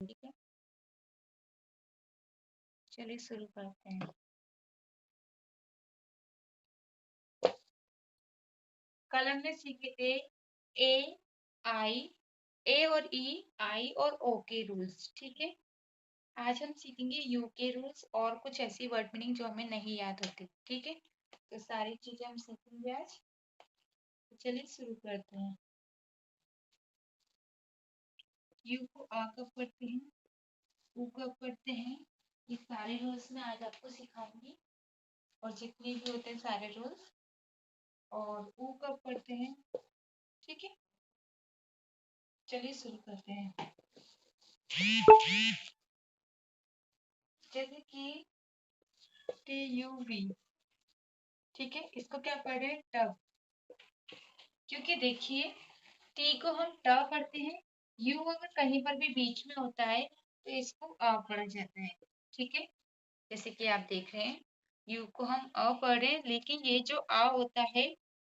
ठीक है, चलिए शुरू करते हैं। कल हमने सीखे थे ए, आई, ए और ई, आई और ओ के रूल्स। ठीक है, आज हम सीखेंगे यू के रूल्स और कुछ ऐसी वर्ड मीनिंग जो हमें नहीं याद होती। ठीक है, तो सारी चीजें हम सीखेंगे आज। तो चलिए शुरू करते हैं। यू को आ कब पढ़ते हैं, ऊ कब पढ़ते हैं, ये सारे रूल्स मैं आज आपको सिखाऊंगी, और जितने भी होते हैं सारे रूल्स। और ऊ कब पढ़ते हैं, ठीक है, चलिए शुरू करते हैं। जैसे कि टी यू वी, ठीक है, इसको क्या पढ़े, टब। क्योंकि देखिए टी को हम ट पढ़ते हैं, यू अगर कहीं पर भी बीच में होता है तो इसको अ पढ़ा जाता है। ठीक है, जैसे कि आप देख रहे हैं यू को हम अ पढ़ रहे हैं, लेकिन ये जो आ होता है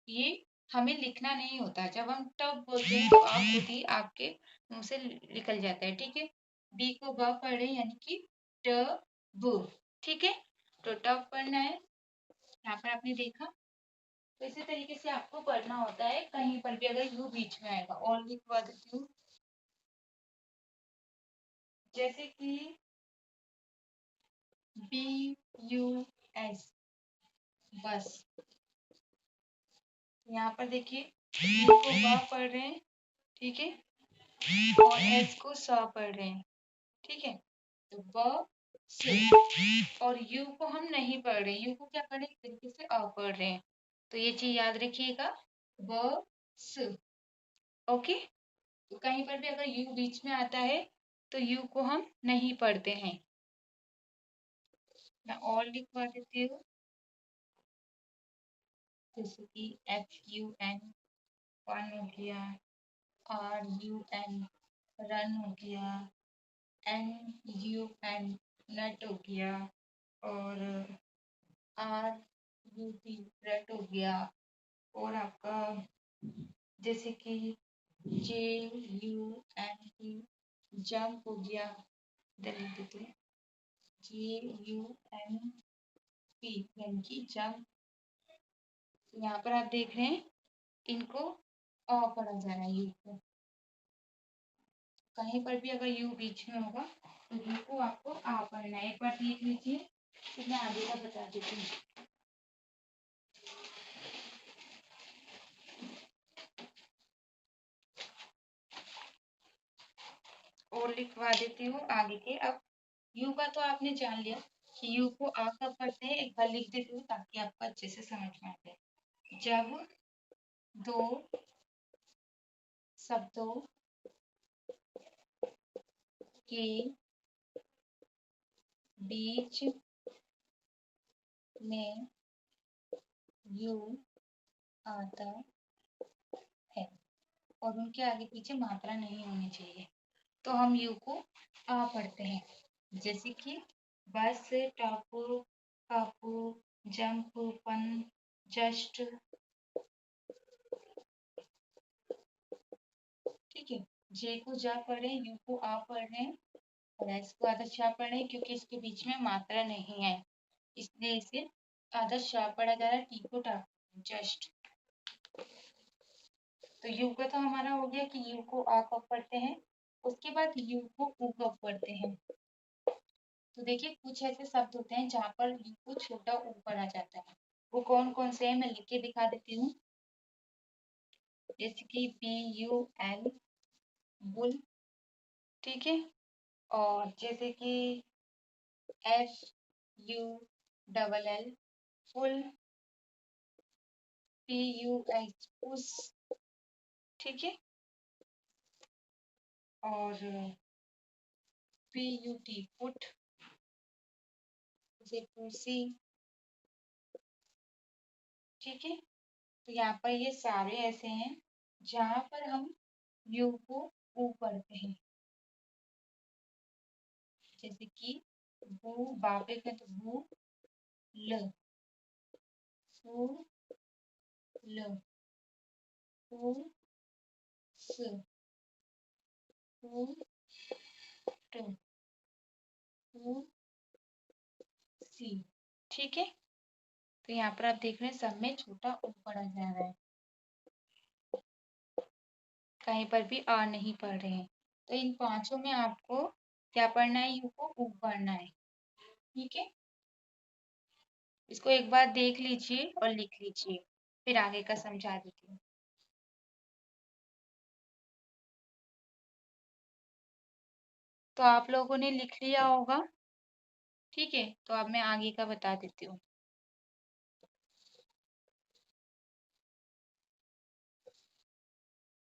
ये हमें लिखना नहीं होता। जब हम टब बोलते हैं तो आ खुद ही आपके मुंह से निकल जाता है। ठीक है, बी को ब पढ़ रहे हैं यानी कि ट ब। ठीक है, तो टब पढ़ना है, यहाँ पर आपने देखा। तो इसी तरीके से आपको पढ़ना होता है, कहीं पर भी अगर यू बीच में आएगा। और लिखवा देती हूँ, जैसे कि बी यू एस, बस। यहाँ पर देखिए बी को ब पढ़ रहे हैं, ठीक है, और एस को स पढ़ रहे हैं। ठीक है, तो ब स, और यू को हम नहीं पढ़ रहे, यू को क्या पढ़ रहे हैं, तरीके से अ पढ़ रहे हैं। तो ये चीज याद रखिएगा, ब स। ओके, तो कहीं पर भी अगर यू बीच में आता है तो यू को हम नहीं पढ़ते हैं। मैं और लिखवा देती हूँ, जैसे कि एफ यू एन, फन हो गया, आर यू एन, रन हो गया, एन यू एन, नट हो गया, और आर यू टी, रट हो गया। और आपका जैसे कि जे यू एन टी, जंप हो गया, इधर लिख देते हैं जे यू एन पी यानी कि जंप। यहाँ पर आप देख रहे हैं इनको अ पढ़ा जा रहा है, यू को। कहीं पर भी अगर यू बीच में होगा तो यू को आपको आ पढ़ना है। एक बार देख लीजिए, फिर मैं आगे का बता देती हूँ। और लिखवा देती हूँ आगे के। अब यू का तो आपने जान लिया कि यू को आ कब पढ़ते हैं, एक बार लिख देती हूँ ताकि आपको अच्छे से समझ में आ जाए। जब दो शब्दों के बीच में यू आता है और उनके आगे पीछे मात्रा नहीं होनी चाहिए तो हम यू को आ पढ़ते हैं। जैसे कि बस, टापू, कापू, जंप, फन, जस्ट। ठीक है, जे को जा पढ़े, यू को आ पढ़ रहे हैं, और एस को आदर्श शाह पढ़ रहे हैं क्योंकि इसके बीच में मात्रा नहीं है, इसलिए इसे आदर्श शाह पढ़ा जा रहा है। टी को टापू, जस्ट। तो यू का तो हमारा हो गया कि यू को आ कब पढ़ते हैं। उसके बाद यू को ऊ कब पढ़ते हैं। तो देखिए कुछ ऐसे शब्द होते हैं जहाँ पर यू को छोटा ऊ पढ़ा जाता है। वो कौन कौन से हैं मैं लिख के दिखा देती हूँ। जैसे कि बी यू एल, बुल। ठीक है, और जैसे कि F U double L, full. P U H, पुस। ठीक है, और पी यू टी, पुट, जैसे पुसी। ठीक है, तो यहाँ पर ये सारे ऐसे हैं जहाँ पर हम यू को ऊ पढ़ते हैं। जैसे कि बू, बापे का तो बू, ल, फू, ल, फू, स, फू, टू सी। ठीक है, तो यहाँ पर आप देख रहे हैं सब में छोटा ऊ पढ़ा जा रहा है, कहीं पर भी आ नहीं पढ़ रहे हैं। तो इन पांचों में आपको क्या पढ़ना है, यू को ऊ पढ़ना है। ठीक है, इसको एक बार देख लीजिए और लिख लीजिए, फिर आगे का समझा देती हूँ। तो आप लोगों ने लिख लिया होगा। ठीक है, तो अब मैं आगे का बता देती हूँ।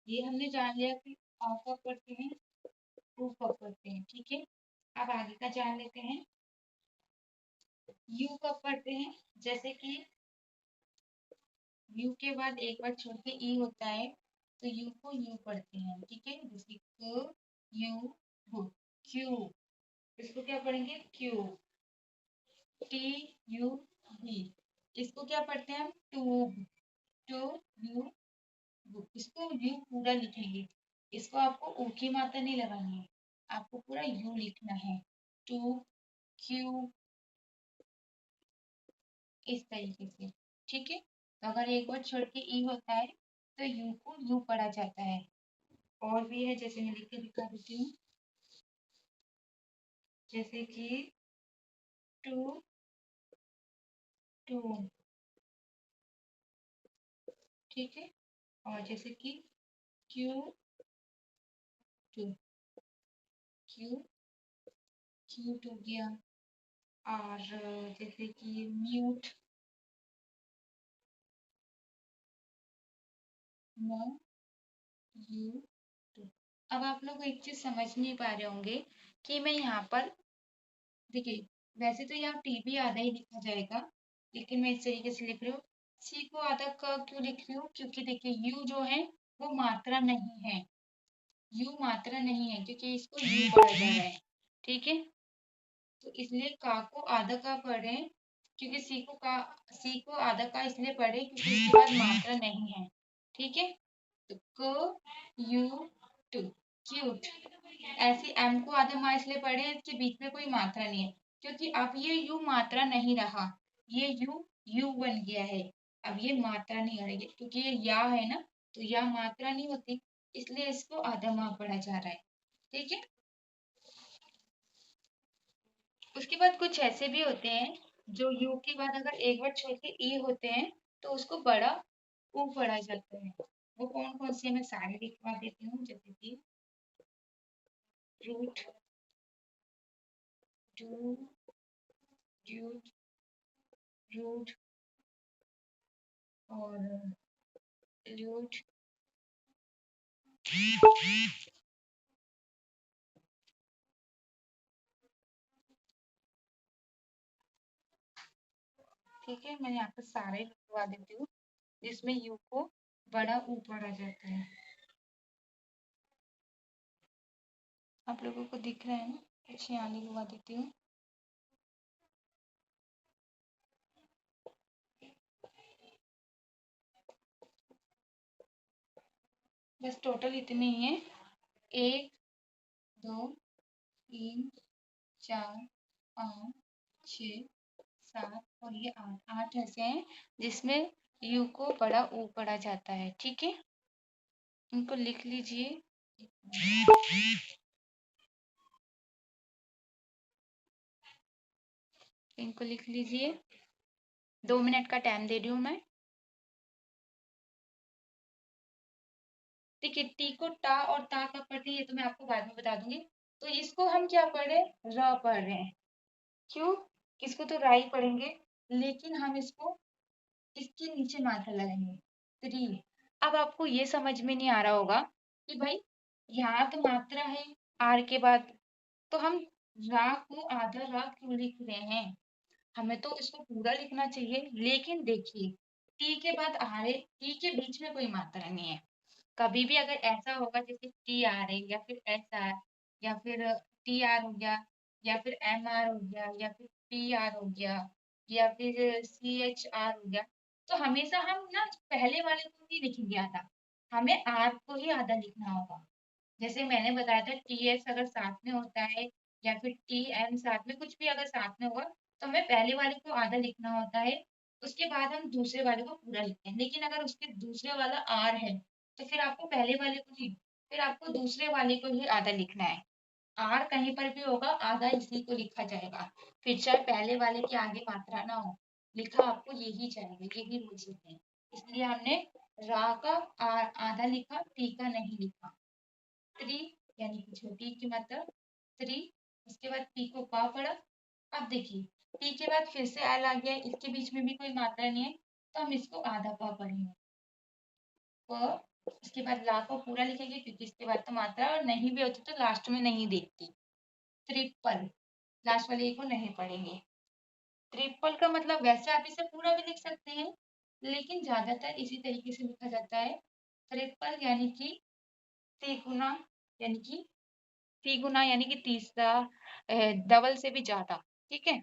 ये हमने जान लिया कि आ कब पढ़ते हैं, ऊ कब पढ़ते हैं। ठीक है, अब आगे का जान लेते हैं। यू कब पढ़ते हैं, जैसे कि यू के बाद एक बार छोड़ के ई होता है, तो यू को यू पढ़ते हैं। ठीक है, जैसे क यू हु, क्यू, इसको क्या पढ़ेंगे, क्यू। टी यू बी, इसको क्या पढ़ते हैं हम, ट्यूब। टू यू बू, इसको यू पूरा लिखेंगे, इसको आपको ऊ की मात्रा नहीं लगानी है, आपको पूरा यू लिखना है। टू क्यू, इस तरीके से। ठीक है, तो अगर एक बार छोड़ के ई होता है तो यू को यू पढ़ा जाता है। और भी है, जैसे मैं लिख के दिखा देती हूँ, जैसे कि टू टू। ठीक है, और जैसे कि Q two, Q Q two गया। और जैसे कि म्यूट, म यू टू। अब आप लोग एक चीज समझ नहीं पा रहे होंगे कि मैं यहाँ पर, देखिए वैसे तो यहाँ टी भी आधा ही लिखा जाएगा, लेकिन मैं इस तरीके से लिख रही हूँ। सी को आधा क क्यों लिख रही हूँ, क्योंकि देखिए यू जो है वो मात्रा नहीं है, यू मात्रा नहीं है, क्योंकि इसको यू पढ़ा जा रहा है। ठीक है, तो इसलिए का को आधा का पढ़े, क्योंकि सी को आधा का इसलिए पढ़े क्योंकि इसके बाद मात्रा नहीं है। ठीक है, तो क यू टू, क्यूट। ऐसे एम को आधा माँ इसलिए पढ़े, इसके बीच में कोई मात्रा नहीं है, क्योंकि अब ये यू मात्रा नहीं रहा, ये यू यू बन गया है। अब ये मात्रा नहीं आ रही है, क्योंकि ये या है ना, तो या मात्रा नहीं होती, इसलिए इसको आधा माँ पढ़ा जा रहा है। ठीक है, उसके बाद कुछ ऐसे भी होते हैं जो यू के बाद अगर एक बार छोड़ के ई होते हैं तो उसको बड़ा ऊ पढ़ा जाता है। वो कौन कौन से, मैं सारे लिखवा देती हूँ, जैसे कि रूट, डू, ड्यूट, रूट, और ल्यूट, ठीक है, मैं यहाँ पर सारे लिखवा देती हूँ जिसमें यू को बड़ा ऊ पढ़ा जाता है। आप लोगों को दिख रहा है ना, कुछ यहाँ लिखवा देती हूँ। बस टोटल इतने ही है, 1 2 3 4 5 6 7 और ये 8, 8 ऐसे हैं जिसमें यू को बड़ा ऊ पढ़ा जाता है। ठीक है, इनको लिख लीजिए। इनको लिख लीजिए, 2 मिनट का टाइम दे रही हूँ मैं। ठीक है, टी को टा और ता कब पढ़ते हैं ये तो मैं आपको बाद में बता दूंगी। तो इसको हम क्या पढ़ रहे हैं, र पढ़ रहे हैं। क्यों, इसको तो राई पढ़ेंगे, लेकिन हम इसको इसके नीचे मात्रा लगाएंगे, त्री। अब आपको ये समझ में नहीं आ रहा होगा कि भाई यहाँ तो मात्रा है आर के बाद, तो हम रा को आधा रा क्यों लिख रहे हैं, हमें तो इसको पूरा लिखना चाहिए। लेकिन देखिए, टी के बाद आ रहे, टी के बीच में कोई मात्रा नहीं है। कभी भी अगर ऐसा होगा जैसे टी आर है, या फिर एस आर, या फिर टी आर हो गया, या फिर एम आर हो गया, या फिर पी आर हो गया, या फिर सी एच आर हो गया, तो हमेशा हम ना पहले वाले को ही लिखेंगे आधा, हमें आर को ही आधा लिखना होगा। जैसे मैंने बताया था टी एस अगर साथ में होता है या फिर टी एन साथ में कुछ भी अगर साथ में होगा तो हमें पहले वाले को आधा लिखना होता है, उसके बाद हम दूसरे वाले को पूरा लिखते हैं। लेकिन अगर उसके दूसरे वाला आर है तो फिर आपको पहले वाले को नहीं, फिर आपको दूसरे वाले को ही आधा लिखना है। आर कहीं पर भी होगा आधा इसी को लिखा जाएगा, फिर चाहे पहले वाले के आगे मात्रा ना हो, लिखा आपको यही जाएगा, यही रूल्स होते हैं। इसलिए हमने रा का आधा लिखा, टी का नहीं लिखा। थ्री यानी कि छोटी की मतलब थ्री, उसके बाद पी को पा पड़ा। अब देखिए पी के बाद फिर से एल आ गया, इसके बीच में भी कोई मात्रा नहीं है तो हम इसको आधा पा पढ़ेंगे। उसके बाद ला को पूरा लिखेंगे क्योंकि इसके बाद तो मात्रा और नहीं भी होती तो लास्ट में नहीं देखती। ट्रिपल, लास्ट वाले को नहीं पढ़ेंगे। ट्रिपल का मतलब वैसे आप इसे पूरा भी लिख सकते हैं लेकिन ज्यादातर इसी तरीके से लिखा जाता है। ट्रिपल यानी कि तिगुना, यानी कि तिगुना यानी कि तीसरा, डबल से भी ज्यादा। ठीक है,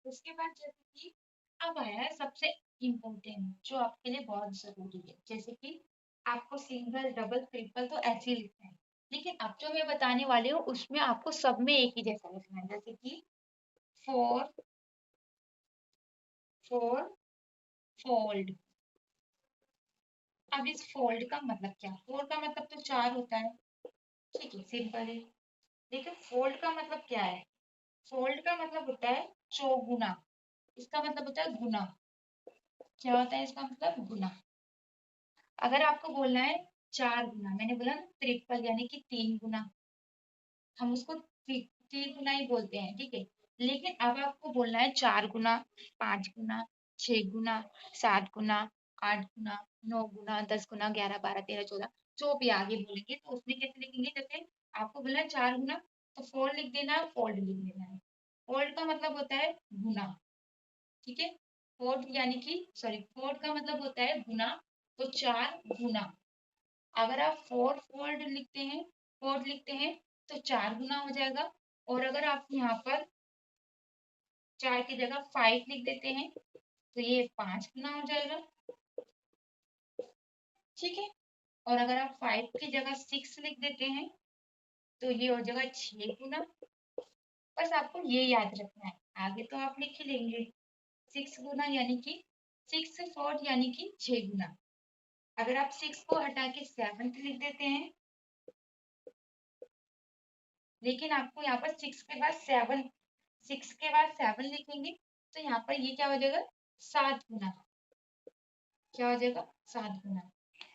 उसके बाद जैसे कि अब आया है सबसे इम्पोर्टेंट जो आपके लिए बहुत जरूरी है, जैसे कि आपको सिंगल डबल ट्रिपल तो ऐसे ही लिखना है, लेकिन अब जो मैं बताने वाली हूँ उसमें आपको सब में एक ही जैसा लिखना है। जैसे कि फोर, फोर फोल्ड। अब इस फोल्ड का मतलब क्या, फोर का मतलब तो चार होता है, ठीक है सिंपल है। लेकिन फोल्ड का मतलब क्या है, फोल्ड का मतलब होता है चौगुना, इसका मतलब होता है गुना। क्या होता है इसका मतलब, गुना। अगर आपको बोलना है चार गुना, मैंने बोला ना ट्रिपल यानी कि तीन गुना, हम उसको तीन गुना ही बोलते हैं, ठीक है। लेकिन अब आपको बोलना है चार गुना, पांच गुना, छह गुना, सात गुना, आठ गुना, नौ गुना, 10 गुना, 11, 12, 13, 14, जो भी आगे बोलेंगे तो उसमें कैसे लिखेंगे। जैसे आपको बोला है चार गुना तो फोर लिख देना है, फोल्ड लिख देना है। फोल्ड का मतलब होता है गुना, ठीक है। फोर्थ यानी कि सॉरी, फोर्थ का मतलब होता है गुना, तो चार गुना। अगर आप फोर फोल्ड लिखते हैं, फोर्थ लिखते हैं तो चार गुना हो जाएगा। और अगर आप यहाँ पर चार की जगह फाइव लिख देते हैं तो ये पांच गुना हो जाएगा, ठीक है। और अगर आप फाइव की जगह सिक्स लिख देते हैं तो ये हो जाएगा छह गुना। बस आपको ये याद रखना है, आगे तो आप लिख ही लेंगे। सिक्स गुना यानी कि सिक्स फोर्थ यानी कि छह गुना। अगर आप सिक्स को हटा के सेवन लिख देते हैं, लेकिन आपको यहाँ पर सिक्स के बाद सेवन, सिक्स के बाद सेवन लिखेंगे तो यहाँ पर ये क्या हो जाएगा, सात गुना। क्या हो जाएगा, सात गुना।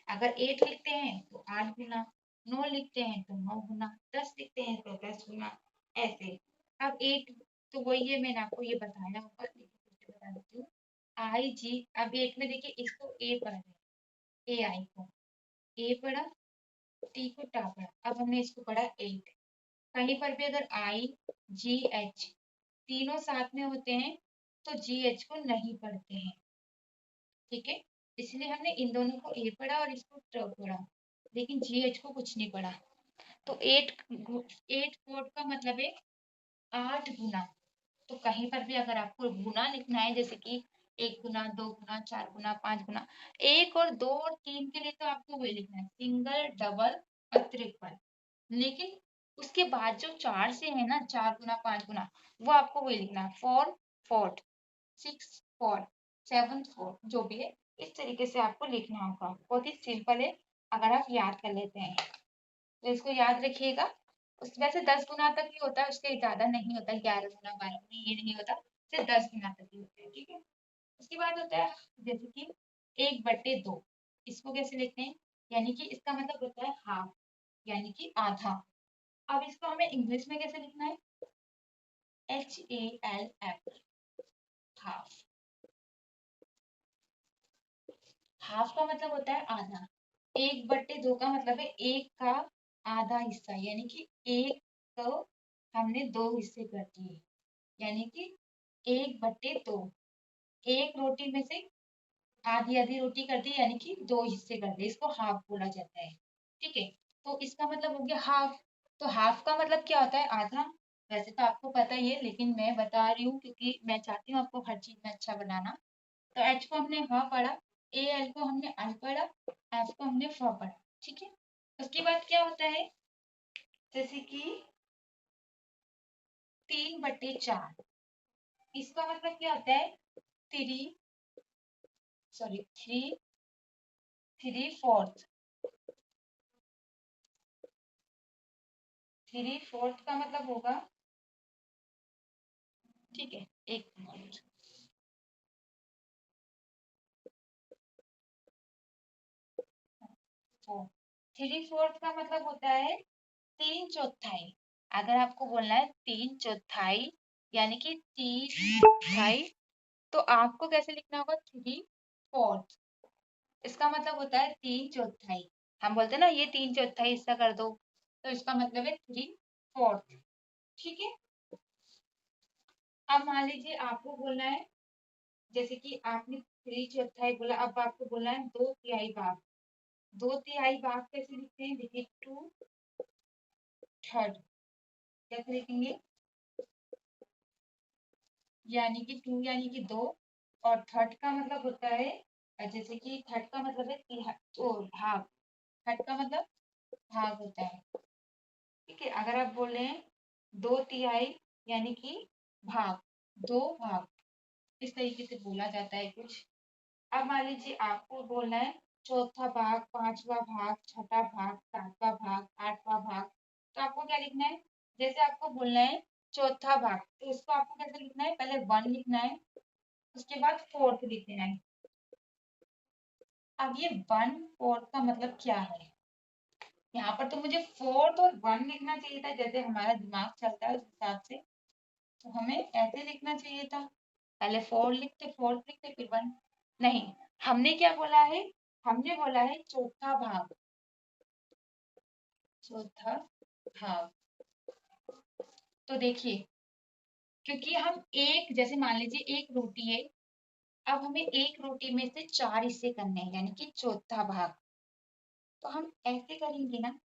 अगर एट लिखते हैं तो आठ गुना, नौ लिखते हैं तो नौ गुना, 10 लिखते हैं तो 10 गुना, ऐसे। अब एट तो वही है, मैंने आपको ये बताया होगा लेकिन फिर से बता देती हूँ। आई जी, अब एट में देखिए इसको ए पढ़ा है, ए आई को ए पढ़ा, टी को टा पढ़ा, अब हमने इसको पढ़ा एट। कहीं पर भी अगर आई जी एच तीनों साथ में होते हैं तो जी एच को नहीं पढ़ते हैं, ठीक है। इसलिए हमने इन दोनों को ए पढ़ा और इसको ट पढ़ा, लेकिन जी एच को कुछ नहीं पढ़ा। तो एट, एट फोर्थ का मतलब है आठ गुना। तो कहीं पर भी अगर आपको गुना लिखना है, जैसे कि एक गुना, दो गुना, चार गुना, पांच गुना, एक और दो और तीन के लिए तो आपको वही लिखना है सिंगल डबल और ट्रिपल। लेकिन उसके बाद जो चार से है ना, चार गुना, पांच गुना, वो आपको वही लिखना है four fourth, six four, seven four, जो भी है इस तरीके से आपको लिखना होगा। बहुत ही सिंपल है अगर आप याद कर लेते हैं तो इसको याद रखिएगा। उस वैसे 10 गुना तक ही होता है, उसके ज्यादा नहीं होता, 11 गुना, 12 गुना ये नहीं होता, सिर्फ 10 गुना तक ही होता है, ठीक है। उसके बाद होता है जैसे कि एक बटे दो, इसको कैसे लिखते हैं, यानी कि इसका मतलब होता है हाफ, यानी कि आधा। अब इसको हमें इंग्लिश में कैसे लिखना है, HALF, हाफ। हाफ का मतलब होता है आधा, एक बट्टे दो का मतलब है एक का आधा हिस्सा, यानी कि एक को हमने दो हिस्से कर दिए, यानी कि एक बट्टे दो। एक रोटी में से आधी आधी रोटी कर दी यानी कि दो हिस्से कर दिए, इसको हाफ बोला जाता है, ठीक है। तो इसका मतलब हो गया हाफ। तो हाफ का मतलब क्या होता है, आधा। वैसे तो आपको पता ही है लेकिन मैं बता रही हूँ क्योंकि मैं चाहती हूँ आपको हर चीज में अच्छा बनाना। तो एच को हमने ह पढ़ा, ए एल को हमने अल पढ़ा, एफ को हमने फ पढ़ा, ठीक है। उसके बाद क्या होता है, जैसे कि 3/4, इसका मतलब क्या होता है, 3/4। 3/4 का मतलब होगा, ठीक है, एक मिनट, 3/4 का मतलब होता है 3/4। अगर आपको बोलना है 3/4 यानी कि 3/4, तो आपको कैसे लिखना होगा, 3/4। इसका मतलब होता है 3/4। हम बोलते हैं ना ये 3/4 हिस्सा कर दो, तो इसका मतलब है 3/4। ठीक है। अब मान लीजिए आपको बोलना है, जैसे कि आपने 3/4 बोला, अब आपको बोलना है 2/3 भाग। 2/3 भाग कैसे लिखते हैं, देखिए 2/3 कैसे लिखेंगे, यानी कि 2 यानी कि 2, और थर्ड का मतलब होता है, जैसे कि थर्ड का मतलब है भाग। थर्ड का मतलब भाग होता है। ठीक है। अगर आप बोल रहे हैं 2/3 यानी कि भाग, 2 भाग, इस तरीके से बोला जाता है कुछ। अब मान लीजिए आपको बोलना है चौथा भाग, पांचवा भाग, छठा भाग, सातवां भाग, आठवां भाग, तो आपको क्या लिखना है, जैसे आपको बोलना है चौथा भाग, तो इसको आपको कैसे लिखना है, पहले 1 लिखना है, उसके बाद 4th लिख देना है। अब ये 1/4 का मतलब क्या है, यहाँ पर तो मुझे 4th और 1 लिखना चाहिए था, जैसे हमारा दिमाग चलता है उस हिसाब से, तो हमें ऐसे लिखना चाहिए था, पहले 4 लिखते, 4th लिखते, फिर 1। नहीं, हमने क्या बोला है, हमने बोला है चौथा भाग, चौथा भाग। तो देखिए, क्योंकि हम एक, जैसे मान लीजिए एक रोटी है, अब हमें एक रोटी में से 4 हिस्से करने हैं, यानी कि चौथा भाग, तो हम ऐसे करेंगे ना।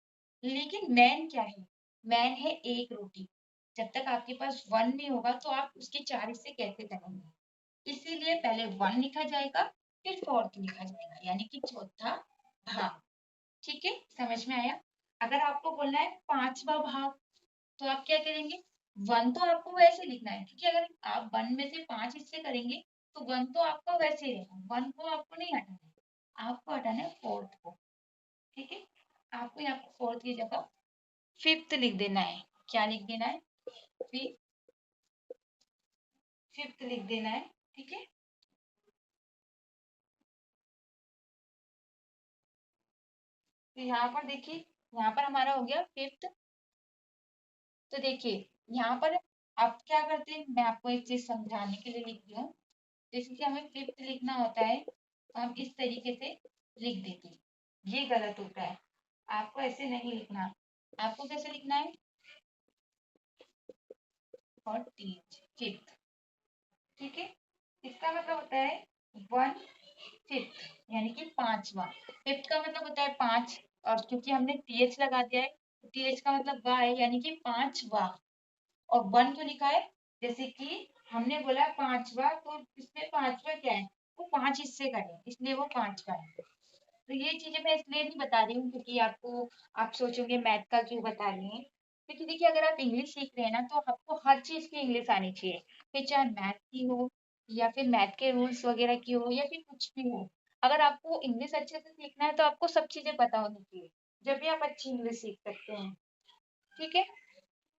लेकिन मैन क्या है, मैन है एक रोटी। जब तक आपके पास 1 नहीं होगा तो आप उसके 4 हिस्से कैसे करेंगे, इसीलिए पहले 1 लिखा जाएगा, फिर 4th लिखा जाएगा, यानी कि चौथा भाग। ठीक है, समझ में आया। अगर आपको बोलना है पांचवा भाग, तो आप क्या करेंगे, 1 तो आपको वैसे लिखना है, क्योंकि अगर आप 1 में से 5 हिस्से करेंगे तो 1 तो आपका वैसे ही रहेगा, 1 को आपको नहीं हटाना है, आपको हटाना है 4th को। ठीक है। आपको यहाँ पर 4th की जगह 5th लिख देना है। क्या लिख देना है, 5th लिख देना है। ठीक है। तो यहाँ पर देखिए, यहाँ पर हमारा हो गया 5th। तो देखिए यहाँ पर आप क्या करते हैं, मैं आपको एक चीज समझाने के लिए लिख रही हूँ। जैसे कि हमें 5th लिखना होता है, तो हम इस तरीके से लिख देते हैं, ये गलत होता है। आपको ऐसे नहीं लिखना, आपको कैसे लिखना है, 5th। ठीक है। इसका मतलब होता है 1/5, यानी कि पांचवा। 5th का मतलब होता है 5, और क्योंकि हमने th लगा दिया है, th का मतलब वा है, यानी कि पांचवा। और 1 क्यों लिखा है, जैसे कि हमने बोला पांचवा, तो इसमें पांचवा क्या है, वो 5 हिस्से का है, इसलिए वो पांचवा है। तो ये चीजें मैं इसलिए नहीं बता रही हूँ क्योंकि आपको, आप सोचोगे मैथ का क्यों बता रही हैं, क्योंकि देखिए अगर आप इंग्लिश सीख रहे हैं ना, तो आपको हर चीज की इंग्लिश आनी चाहिए, फिर चाहे मैथ की हो, या फिर मैथ के रूल्स वगैरह की हो, या फिर कुछ भी हो। अगर आपको इंग्लिश अच्छे से सीखना है तो आपको सब चीजें पता होनी चाहिए, जब भी आप अच्छी इंग्लिश सीख सकते हैं। ठीक है।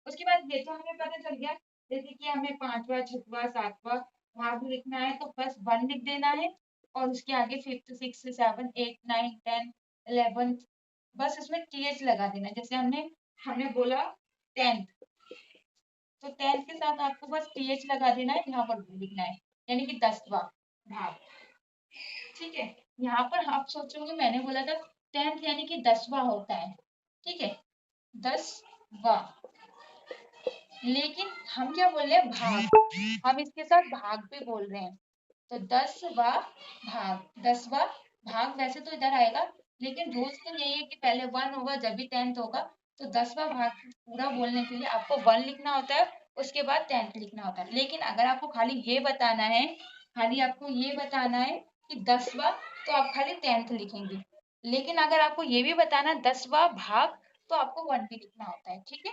उसके बाद ये तो हमें पता चल गया, जैसे कि हमें पांचवा, छठवा, सातवां भाग लिखना है, तो बस 1 लिख देना है, और उसके आगे 5th, 6th, 7th, 8th, 9th, 10th, 11th, बस उसमें th लगा देना है। जैसे हमने हमने बोला 10th, तो 10th के साथ आपको बस th लगा देना है, यहाँ पर लिखना है, यानी कि 10वां भाग। ठीक है। यहाँ पर आप सोचोगे मैंने बोला था 10th यानी कि 10वां होता है, ठीक है, 10वां। लेकिन हम क्या बोल रहे हैं, भाग, हम इसके साथ भाग भी बोल रहे हैं, तो 10वां भाग, 10वां भाग वैसे तो इधर आएगा, लेकिन रूल्स तो यही है कि पहले 1 होगा जब भी 10th होगा, तो 10वां भाग पूरा बोलने के लिए आपको 1 लिखना होता है, उसके बाद 10th लिखना होता है। लेकिन अगर आपको खाली ये बताना है, खाली आपको ये बताना है कि 10वां, तो आप खाली 10th लिखेंगे। लेकिन अगर आपको ये भी बताना 10वां भाग तो आपको 1 भी लिखना होता है, ठीक है।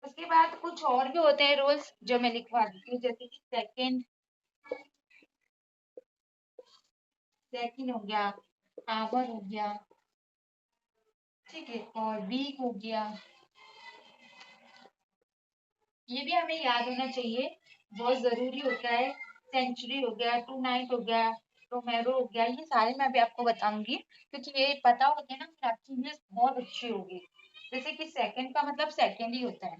उसके बाद कुछ और भी होते हैं रूल्स जो मैं लिखवा देती हूँ, जैसे कि सेकंड हो गया, आवर हो गया, ठीक है, और वीक हो गया। ये भी हमें याद होना चाहिए, बहुत जरूरी होता है। सेंचुरी हो गया, टू नाइट हो गया, टोमेरो हो गया, ये सारे मैं अभी आपको बताऊंगी, क्योंकि ये पता हो गया ना फिर आपकी इंग्लिश बहुत अच्छी होगी। जैसे कि सेकंड का मतलब सेकंड ही होता है,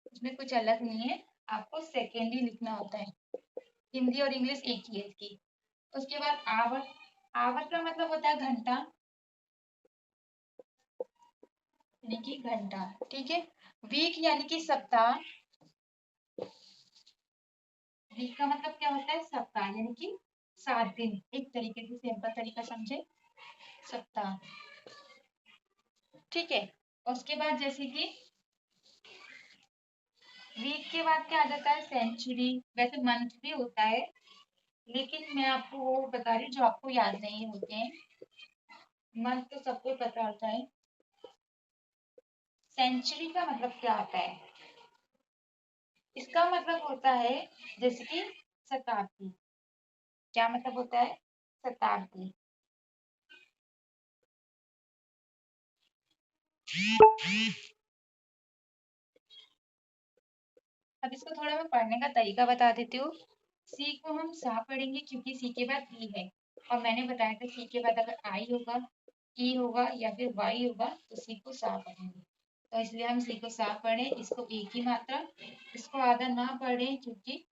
उसमें कुछ अलग नहीं है, आपको सेकंड ही लिखना होता है। हिंदी और इंग्लिश एक ही है इसकी। उसके बाद आवर, आवर का मतलब होता है घंटा, यानी कि घंटा, ठीक है। वीक यानी कि सप्ताह, वीक का मतलब क्या होता है, सप्ताह, यानी कि 7 दिन, एक तरीके से सिंपल तरीका समझे, सप्ताह, ठीक है। उसके बाद जैसे कि वीक के बाद क्या आ जाता है, सेंचुरी, वैसे मंथ भी होता है, लेकिन मैं आपको वो बता रही हूँ जो आपको याद नहीं होते हैं। मंथ तो सबको पता होता है। सेंचुरी का मतलब क्या होता है, इसका मतलब होता है जैसे कि शताब्दी। क्या मतलब होता है, शताब्दी। अब इसको थोड़ा मैं पढ़ने का तरीका बता देती हूँ। सी को हम सा पढ़ेंगे क्योंकि सी के बाद ई है, और मैंने बताया था सी के बाद अगर आई होगा, ई होगा या फिर वाई होगा तो सी को सा पढ़ेंगे। तो इसलिए हम सी को सा पढ़े, इसको एक ही मात्रा, इसको आधा ना पढ़े क्योंकि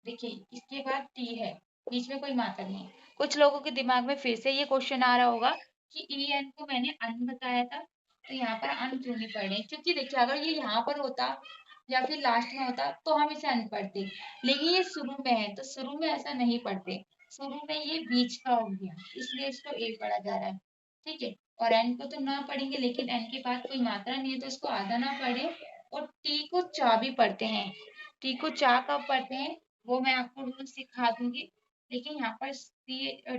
देखिए इसके बाद टी है, बीच में कोई मात्रा नहीं है। कुछ लोगों के दिमाग में फिर से ये क्वेश्चन आ रहा होगा कि ई एन को मैंने अन बताया था, तो यहाँ पर अन क्यों नहीं पढ़े, क्योंकि देखिए अगर ये यहाँ पर होता या फिर लास्ट में होता तो हम इसे अन पढ़ते, लेकिन ये शुरू में है तो शुरू में ऐसा नहीं पढ़ते, शुरू में ये बीच का हो गया, इसलिए इसको ए पढ़ा जा रहा है, ठीक है। और एन को तो ना पढ़ेंगे, लेकिन एन के बाद कोई मात्रा नहीं है तो इसको आधा ना पढ़े। और टी को चा भी पढ़ते हैं, टी को चा कब पढ़ते हैं वो मैं आपको रूल सिखा दूंगी, लेकिन यहाँ पर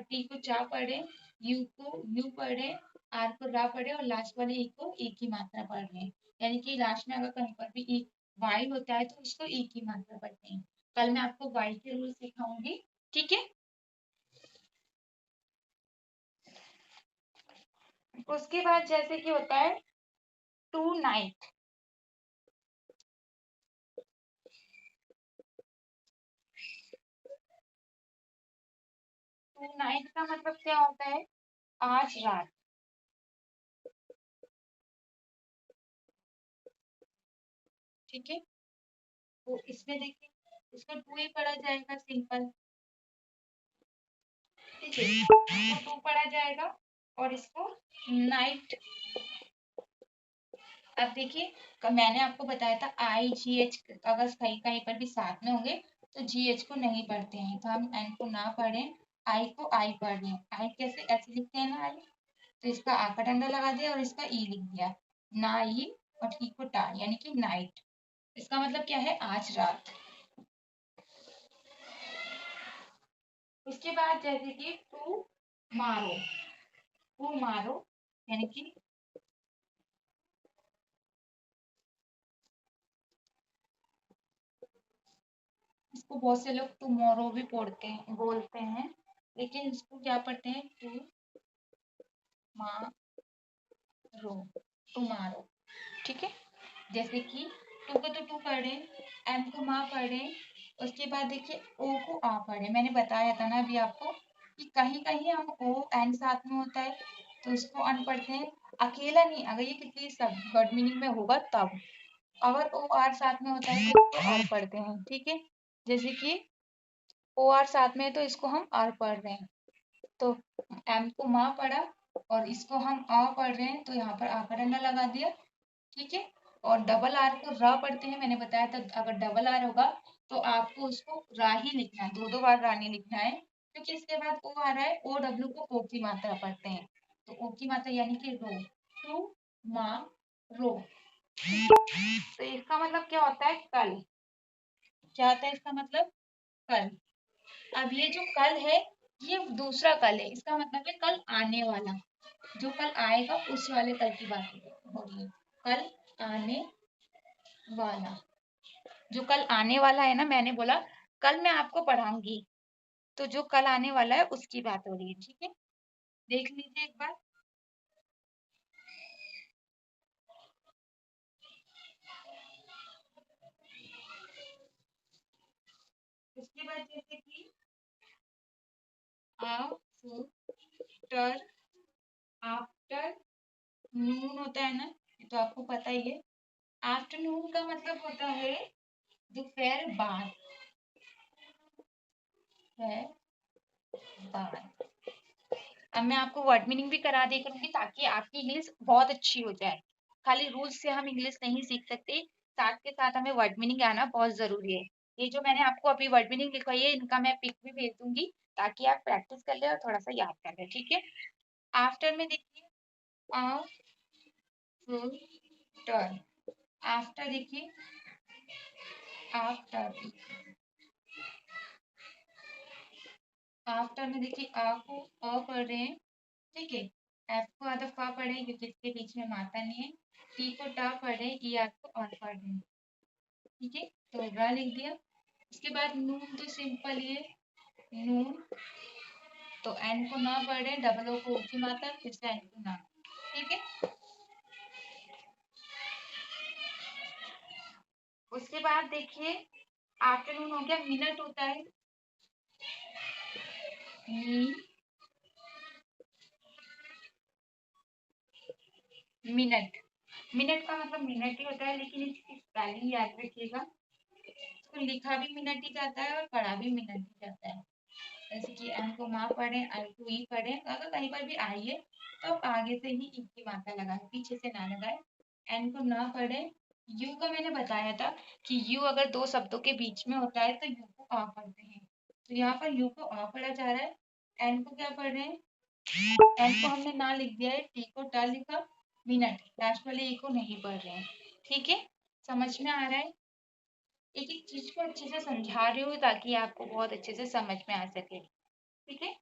टी को चा पढ़े, यू को यू पढ़े, आर को रा पढ़े, और लास्ट वाले ई को एक ही मात्रा पढ़ रहे हैं, यानी कि लास्ट में अगर कहीं पर भी ई वाई होता है तो उसको एक ही मात्रा पढ़ते हैं। कल मैं आपको वाई के रूल सिखाऊंगी, ठीक है। उसके बाद जैसे कि होता है टू नाइट, टू नाइट का मतलब क्या होता है, आज रात, ठीक है। तो इसमें देखिए इसको टू ही पढ़ा जाएगा सिंपल, ठीक है, इसको टू पढ़ा जाएगा और इसको नाइट। अब देखिए मैंने आपको बताया था आई जी एच, अगर कहीं कहीं पर भी साथ में होंगे तो जी एच को नहीं पढ़ते हैं, तो हम एन को ना पढ़ें, आई को आई पढ़ रहे हैं। आई कैसे, ऐसे लिखते हैं ना आई, तो इसका आ का डंडा लगा दिया और इसका ई लिख दिया, ना ई, और ई को टा, यानी कि नाइट, इसका मतलब क्या है, आज रात। उसके बाद जैसे कि टू मारो, टू मारो यानी कि इसको बहुत से लोग टुमारो भी पढ़ते हैं, बोलते हैं, लेकिन इसको क्या पढ़ते हैं, टू मारो, टुमारो, ठीक है। जैसे कि टू को तो टू पढ़े, एम को माँ पढ़े, उसके बाद देखिए ओ को आ पढ़े, मैंने बताया था ना अभी आपको कि कहीं कहीं हम ओ एन साथ में होता है तो इसको अन पढ़ते हैं, अकेला नहीं, अगर ये किसी सब वर्ड मीनिंग में होगा तब, अगर ओ आर साथ में होता है तो इसको आर पढ़ते हैं, ठीक है। जैसे कि ओ आर साथ में है तो इसको हम आर पढ़ रहे हैं, तो एम को माँ पढ़ा और इसको हम आ पढ़ रहे हैं तो यहाँ पर आ का डंडा लगा दिया, ठीक है। और डबल आर को रा पढ़ते हैं, मैंने बताया था अगर डबल आर होगा तो आपको उसको रा ही लिखना है, दो दो बार रा नहीं लिखना है, क्योंकि इसके बाद ओ आ रहा है, ओ डब्ल्यू को ओ की मात्रा पढ़ते हैं, तो ओ की मात्रा यानी कि रो, टू मा रो, तो इसका मतलब क्या होता है, कल, क्या होता है इसका मतलब, कल। अब ये जो कल है ये दूसरा कल है, इसका मतलब है कल आने वाला, जो कल आएगा उस वाले कल की बात हो रही है। कल आने वाला, जो कल आने वाला है ना, मैंने बोला कल मैं आपको पढ़ाऊंगी, तो जो कल आने वाला है उसकी बात हो रही है। ठीक है, देख लीजिए एक बार। उसके बाद जैसे कि आफ्टर, आफ्टर नून होता है ना, ये तो आपको पता ही है। आफ्टरनून का मतलब होता है दोपहर बाद, है बाद। अब मैं आपको वर्ड मीनिंग भी करा दे करूंगी ताकि आपकी इंग्लिश बहुत अच्छी हो जाए। खाली रूल्स से हम इंग्लिश नहीं सीख सकते, साथ के साथ हमें वर्ड मीनिंग आना बहुत जरूरी है। ये जो मैंने आपको अभी वर्ड मीनिंग लिखवाई है, इनका मैं पिक भी भेज दूंगी ताकि आप प्रैक्टिस कर ले और थोड़ा सा याद कर ले। ठीक है, आफ्टर में देखिए आफ्टर, आफ्टर देखिए आफ्टर, आफ्टर में देखिए आ को अ पढ़ रहे हैं। ठीक है, एफ को आधा फा पढ़े क्योंकि इसके बीच में माता नहीं है। टी को टा पढ़े, ई आर को और पढ़ रहे हैं। ठीक है, तो रा लिख दिया। उसके बाद नून तो सिंपल ही है, नून, तो एन को ना पढ़े, डबल ओ को ऊंची मात्रा, फिर से एन को ना। ठीक है, उसके बाद देखिए आफ्टरनून हो गया, मिनट होता है मिनट, मिनट का मतलब मिनट ही होता है, लेकिन इसकी स्पेलिंग याद रखिएगा। इसको लिखा भी मिनट ही जाता है और पढ़ा भी मिनट ही जाता है। जैसे कि एम को माँ पढ़े, आई को ई पढ़े, अगर कहीं पर भी आई है तो आप आगे से ही ई की मात्रा लगाए, पीछे से ना लगाए। एन को ना पढ़े, यू का मैंने बताया था कि यू अगर दो शब्दों के बीच में होता है तो यू को आ पढ़ते हैं, तो यहाँ पर यू को आ पढ़ा जा रहा है। एन को क्या पढ़ रहे हैं, एन को हमने ना लिख दिया है, टी को टा लिखा, मिनट लास्ट वाले ए को नहीं पढ़ रहे हैं। ठीक है, समझ में आ रहा है? एक एक चीज को अच्छे से समझा रही हूँ ताकि आपको बहुत अच्छे से समझ में आ सके। ठीक है,